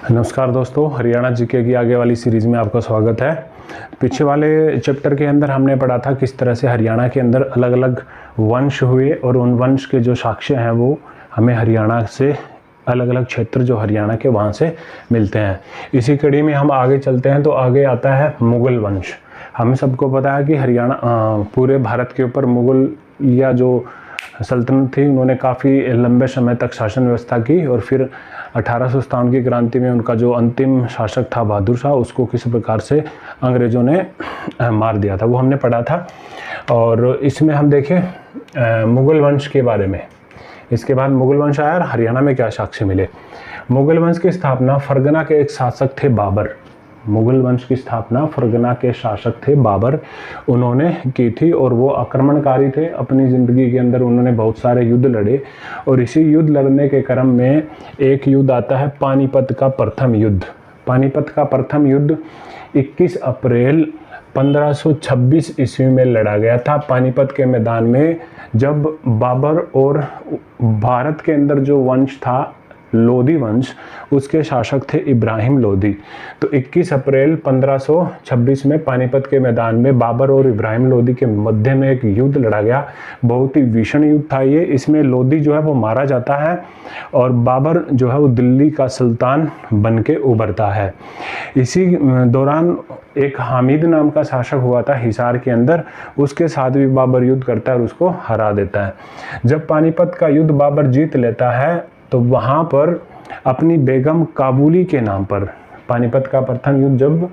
नमस्कार दोस्तों, हरियाणा जीके की आगे वाली सीरीज़ में आपका स्वागत है। पीछे वाले चैप्टर के अंदर हमने पढ़ा था किस तरह से हरियाणा के अंदर अलग अलग वंश हुए और उन वंश के जो साक्ष्य हैं वो हमें हरियाणा से अलग अलग क्षेत्र जो हरियाणा के वहाँ से मिलते हैं। इसी कड़ी में हम आगे चलते हैं तो आगे आता है मुग़ल वंश। हमें सबको पता है कि हरियाणा पूरे भारत के ऊपर मुग़ल या जो सल्तनत थी उन्होंने काफ़ी लंबे समय तक शासन व्यवस्था की और फिर 1857 की क्रांति में उनका जो अंतिम शासक था बहादुर शाह, उसको किस प्रकार से अंग्रेज़ों ने मार दिया था वो हमने पढ़ा था। और इसमें हम देखें मुग़ल वंश के बारे में। इसके बाद मुग़ल वंश आया और हरियाणा में क्या साक्ष्य मिले। मुग़ल वंश की स्थापना फरगना के एक शासक थे बाबर। मुग़ल वंश की स्थापना फरगना के शासक थे बाबर, उन्होंने की थी और वो आक्रमणकारी थे। अपनी ज़िंदगी के अंदर उन्होंने बहुत सारे युद्ध लड़े और इसी युद्ध लड़ने के क्रम में एक युद्ध आता है पानीपत का प्रथम युद्ध। पानीपत का प्रथम युद्ध 21 अप्रैल 1526 ईस्वी में लड़ा गया था पानीपत के मैदान में, जब बाबर और भारत के अंदर जो वंश था लोधी वंश, उसके शासक थे इब्राहिम लोधी। तो 21 अप्रैल 1526 में पानीपत के मैदान में बाबर और इब्राहिम लोधी के मध्य में एक युद्ध लड़ा गया। बहुत ही भीषण युद्ध था ये। इसमें लोधी जो है वो मारा जाता है और बाबर जो है वो दिल्ली का सुल्तान बन के उभरता है। इसी दौरान एक हामिद नाम का शासक हुआ था हिसार के अंदर, उसके साथ भी बाबर युद्ध करता है और उसको हरा देता है। जब पानीपत का युद्ध बाबर जीत लेता है तो वहाँ पर अपनी बेगम काबुली के नाम पर, पानीपत का प्रथम युद्ध जब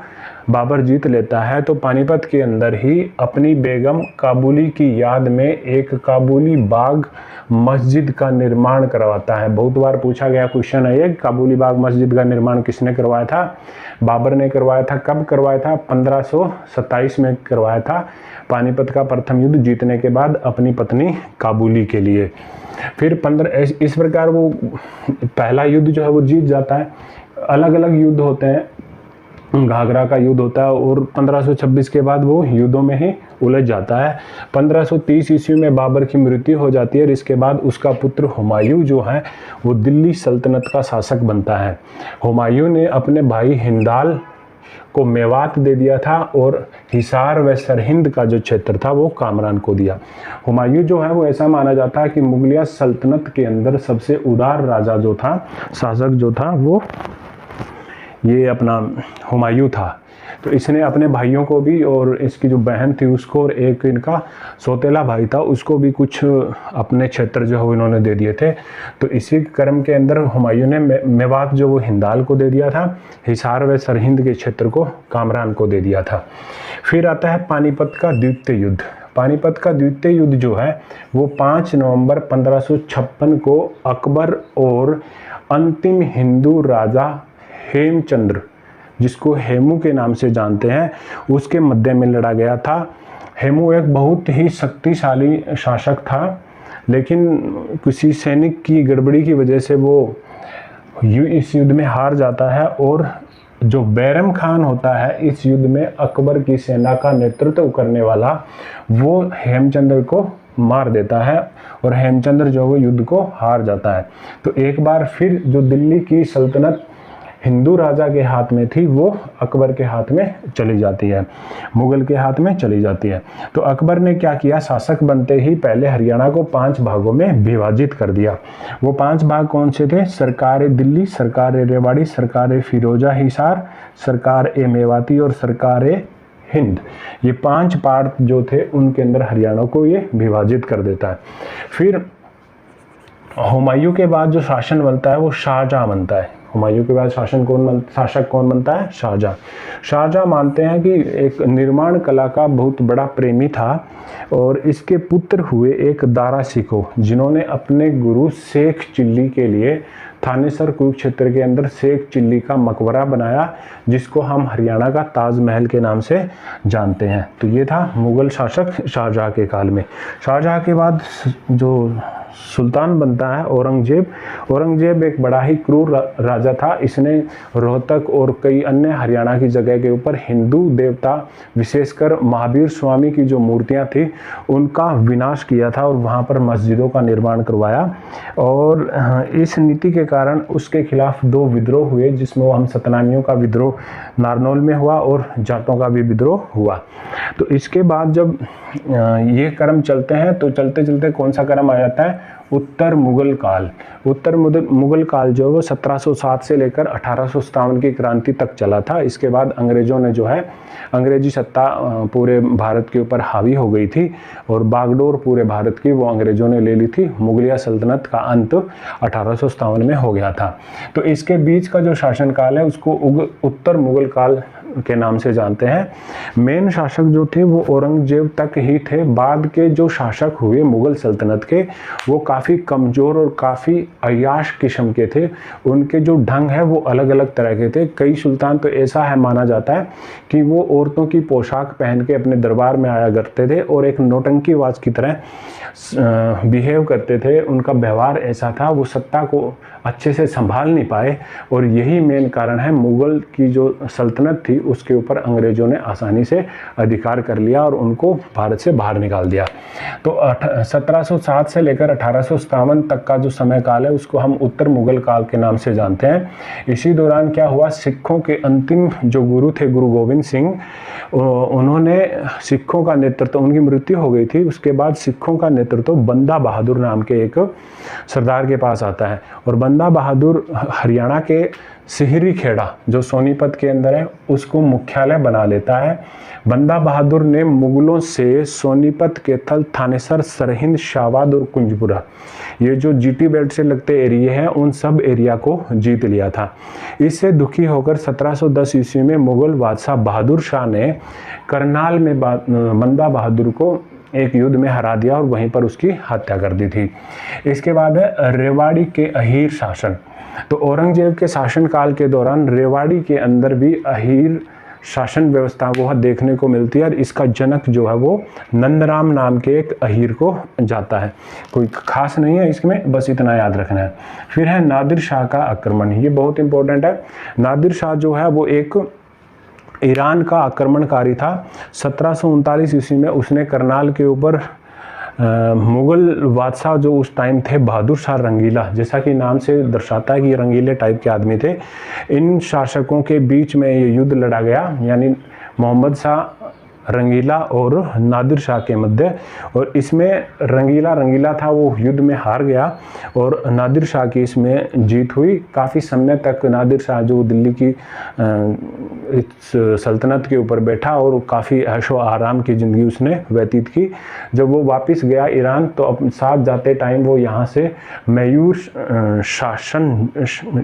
बाबर जीत लेता है तो पानीपत के अंदर ही अपनी बेगम काबुली की याद में एक काबुली बाग मस्जिद का निर्माण करवाता है। बहुत बार पूछा गया क्वेश्चन है ये, काबुली बाग मस्जिद का निर्माण किसने करवाया था? बाबर ने करवाया था। कब करवाया था? 1527 में करवाया था, पानीपत का प्रथम युद्ध जीतने के बाद अपनी पत्नी काबुली के लिए। फिर इस प्रकार वो पहला युद्ध जो है वो जीत जाता है। अलग अलग युद्ध होते हैं, घाघरा का युद्ध होता है और 1526 के बाद वो युद्धों में ही उलझ जाता है। 1530 ईस्वी में बाबर की मृत्यु हो जाती है और इसके बाद उसका पुत्र हुमायूं जो है वो दिल्ली सल्तनत का शासक बनता है। हुमायूं ने अपने भाई हिंदाल को मेवात दे दिया था और हिसार व सरहिंद का जो क्षेत्र था वो कामरान को दिया। हुमायूं जो है वो ऐसा माना जाता है कि मुगलिया सल्तनत के अंदर सबसे उदार राजा जो था, शासक जो था, वो ये अपना हुमायूं था। तो इसने अपने भाइयों को भी और इसकी जो बहन थी उसको और एक इनका सौतेला भाई था उसको भी कुछ अपने क्षेत्र जो है वो इन्होंने दे दिए थे। तो इसी क्रम के अंदर हुमायूं ने मेवात जो वो हिंदाल को दे दिया था, हिसार व सरहिंद के क्षेत्र को कामरान को दे दिया था। फिर आता है पानीपत का द्वितीय युद्ध। पानीपत का द्वितीय युद्ध जो है वो 5 नवंबर 1556 को अकबर और अंतिम हिंदू राजा हेमचंद्र, जिसको हेमू के नाम से जानते हैं, उसके मध्य में लड़ा गया था। हेमू एक बहुत ही शक्तिशाली शासक था, लेकिन किसी सैनिक की गड़बड़ी की वजह से वो इस युद्ध में हार जाता है और जो बैरम खान होता है इस युद्ध में अकबर की सेना का नेतृत्व करने वाला, वो हेमचंद्र को मार देता है और हेमचंद्र जो वो युद्ध को हार जाता है। तो एक बार फिर जो दिल्ली की सल्तनत हिंदू राजा के हाथ में थी वो अकबर के हाथ में चली जाती है, मुगल के हाथ में चली जाती है। तो अकबर ने क्या किया, शासक बनते ही पहले हरियाणा को 5 भागों में विभाजित कर दिया। वो 5 भाग कौन से थे? सरकार दिल्ली, सरकार रेवाड़ी, सरकार फिरोजा हिसार, सरकार मेवाती और सरकार हिंद। ये 5 पार्ट जो थे उनके अंदर हरियाणा को ये विभाजित कर देता है। फिर हुमायूं के बाद जो शासन बनता है वो शाहजहां बनता है। हुमायूं के बाद शासक कौन बनता है? शाहजहां। शाहजहां मानते हैं कि एक निर्माण कला का बहुत बड़ा प्रेमी था और इसके पुत्र हुए एक दारा सिको, जिन्होंने अपने गुरु शेख चिल्ली के लिए थानेसर कुरुक्षेत्र के अंदर शेख चिल्ली का मकबरा बनाया, जिसको हम हरियाणा का ताजमहल के नाम से जानते हैं। तो ये था मुगल शासक शाहजहां के काल में। शाहजहां के बाद जो सुल्तान बनता है औरंगजेब। औरंगजेब एक बड़ा ही क्रूर राजा था। इसने रोहतक और कई अन्य हरियाणा की जगह के ऊपर हिंदू देवता विशेषकर महावीर स्वामी की जो मूर्तियां थी उनका विनाश किया था और वहां पर मस्जिदों का निर्माण करवाया। और इस नीति के कारण उसके खिलाफ 2 विद्रोह हुए, जिसमें हम सतनामियों का विद्रोह नारनौल में हुआ और जाटों का भी विद्रोह हुआ। तो इसके बाद जब ये क्रम चलते हैं तो चलते चलते कौन सा क्रम आ जाता है, उत्तर मुगल काल। उत्तर मुगल काल जो है वो 1707 से लेकर 1857 की क्रांति तक चला था। इसके बाद अंग्रेजों ने जो है अंग्रेजी सत्ता पूरे भारत के ऊपर हावी हो गई थी और बागडोर पूरे भारत की वो अंग्रेजों ने ले ली थी। मुगलिया सल्तनत का अंत 1857 में हो गया था। तो इसके बीच का जो शासनकाल है उसको उत्तर मुगल काल के नाम से जानते हैं। मेन शासक जो थे वो औरंगजेब तक ही थे। बाद के जो शासक हुए मुगल सल्तनत के वो काफ़ी कमज़ोर और काफ़ी अय्याश किस्म के थे। उनके जो ढंग है वो अलग अलग तरह के थे। कई सुल्तान तो ऐसा है माना जाता है कि वो औरतों की पोशाक पहन के अपने दरबार में आया करते थे और एक नौटंकीबाज की तरह बिहेव करते थे। उनका व्यवहार ऐसा था, वो सत्ता को अच्छे से संभाल नहीं पाए और यही मेन कारण है मुगल की जो सल्तनत थी उसके ऊपर अंग्रेजों ने आसानी से अधिकार कर लिया और उनको भारत से बाहर निकाल दिया। तो 1707 से लेकर 1857 तक का जो समय काल है उसको हम उत्तर मुगल काल के नाम से जानते हैं। इसी दौरान क्या हुआ, सिखों के अंतिम जो गुरु थे गुरु गोविंद सिंह, उन्होंने सिखों का नेतृत्व, उनकी मृत्यु हो गई थी। उसके बाद सिखों का नेतृत्व बंदा बहादुर नाम के एक सरदार के पास आता है और बंदा बहादुर हरियाणा के सिहरी खेड़ा जो सोनीपत के अंदर है उसको मुख्यालय बना लेता है। बंदा बहादुर ने मुगलों से सोनीपत, केथल, थानेसर, सरहिंद, शाहबाद और कुंजपुरा, ये जो जीटी बेल्ट से लगते एरिया हैं, उन सब एरिया को जीत लिया था। इससे दुखी होकर 1710 ईस्वी में मुगल बादशाह बहादुर शाह ने करनाल में बंदा बहादुर को एक युद्ध में हरा दिया और वहीं पर उसकी हत्या कर दी थी। इसके बाद है रेवाड़ी के अहीर शासन। तो औरंगजेब के शासनकाल के दौरान रेवाड़ी के अंदर भी अहीर शासन व्यवस्था वो देखने को मिलती है और इसका जनक जो है वो नंदराम नाम के एक अहीर को जाता है। कोई खास नहीं है इसमें, बस इतना याद रखना है। फिर है नादिर शाह का आक्रमण, ये बहुत इंपॉर्टेंट है। नादिर शाह जो है वो एक ईरान का आक्रमणकारी था। 1739 ईस्वी में उसने करनाल के ऊपर मुगल बादशाह जो उस टाइम थे बहादुर शाह रंगीला, जैसा कि नाम से दर्शाता है कि ये रंगीले टाइप के आदमी थे, इन शासकों के बीच में ये युद्ध लड़ा गया, यानी मोहम्मद शाह रंगीला और नादिर शाह के मध्य। और इसमें रंगीला था वो युद्ध में हार गया और नादिर शाह की इसमें जीत हुई। काफ़ी समय तक नादिर शाह जो दिल्ली की सल्तनत के ऊपर बैठा और काफ़ी ऐशो आराम की ज़िंदगी उसने व्यतीत की। जब वो वापस गया ईरान तो अब साथ जाते टाइम वो यहाँ से मयूर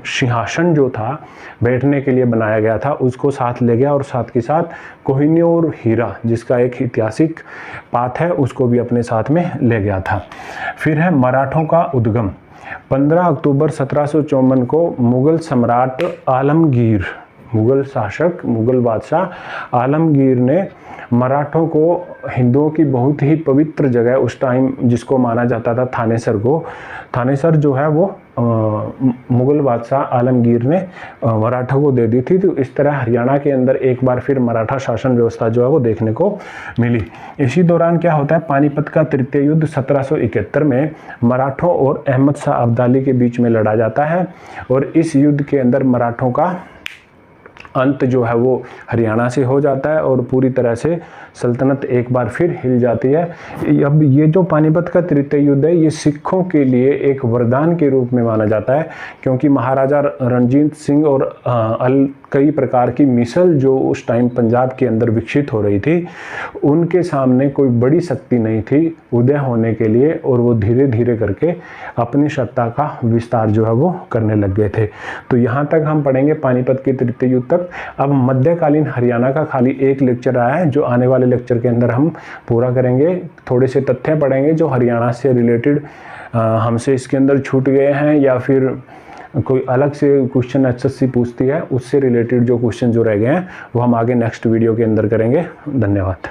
सिंहासन जो था बैठने के लिए बनाया गया था उसको साथ ले गया और साथ के साथ कोहिनूर हीरा जिसका एक ऐतिहासिक पाठ है उसको भी अपने साथ में ले गया था। फिर है मराठों का उद्गम। 15 अक्टूबर 1754 को मुगल सम्राट आलमगीर, मुगल शासक, मुगल बादशाह आलमगीर ने मराठों को हिंदुओं की बहुत ही पवित्र जगह उस टाइम जिसको माना जाता था थानेसर को, थानेसर जो है वो मुगल बादशाह आलमगीर ने मराठों को दे दी थी। तो इस तरह हरियाणा के अंदर एक बार फिर मराठा शासन व्यवस्था जो है वो देखने को मिली। इसी दौरान क्या होता है, पानीपत का तृतीय युद्ध 1771 में मराठों और अहमद शाह अब्दाली के बीच में लड़ा जाता है और इस युद्ध के अंदर मराठों का अंत जो है वो हरियाणा से हो जाता है और पूरी तरह से सल्तनत एक बार फिर हिल जाती है। अब ये जो पानीपत का तृतीय युद्ध है ये सिखों के लिए एक वरदान के रूप में माना जाता है, क्योंकि महाराजा रणजीत सिंह और कई प्रकार की मिसल जो उस टाइम पंजाब के अंदर विकसित हो रही थी उनके सामने कोई बड़ी शक्ति नहीं थी उदय होने के लिए और वो धीरे धीरे करके अपनी सत्ता का विस्तार जो है वो करने लग गए थे। तो यहाँ तक हम पढ़ेंगे पानीपत के तृतीय युद्ध तक। अब मध्यकालीन हरियाणा का खाली एक लेक्चर आया है जो आने वाले लेक्चर के अंदर हम पूरा करेंगे। थोड़े से तथ्य पढ़ेंगे जो हरियाणा से रिलेटेड हमसे इसके अंदर छूट गए हैं या फिर कोई अलग से क्वेश्चन एसएससी पूछती है उससे रिलेटेड जो क्वेश्चन जो रह गए हैं वो हम आगे नेक्स्ट वीडियो के अंदर करेंगे। धन्यवाद।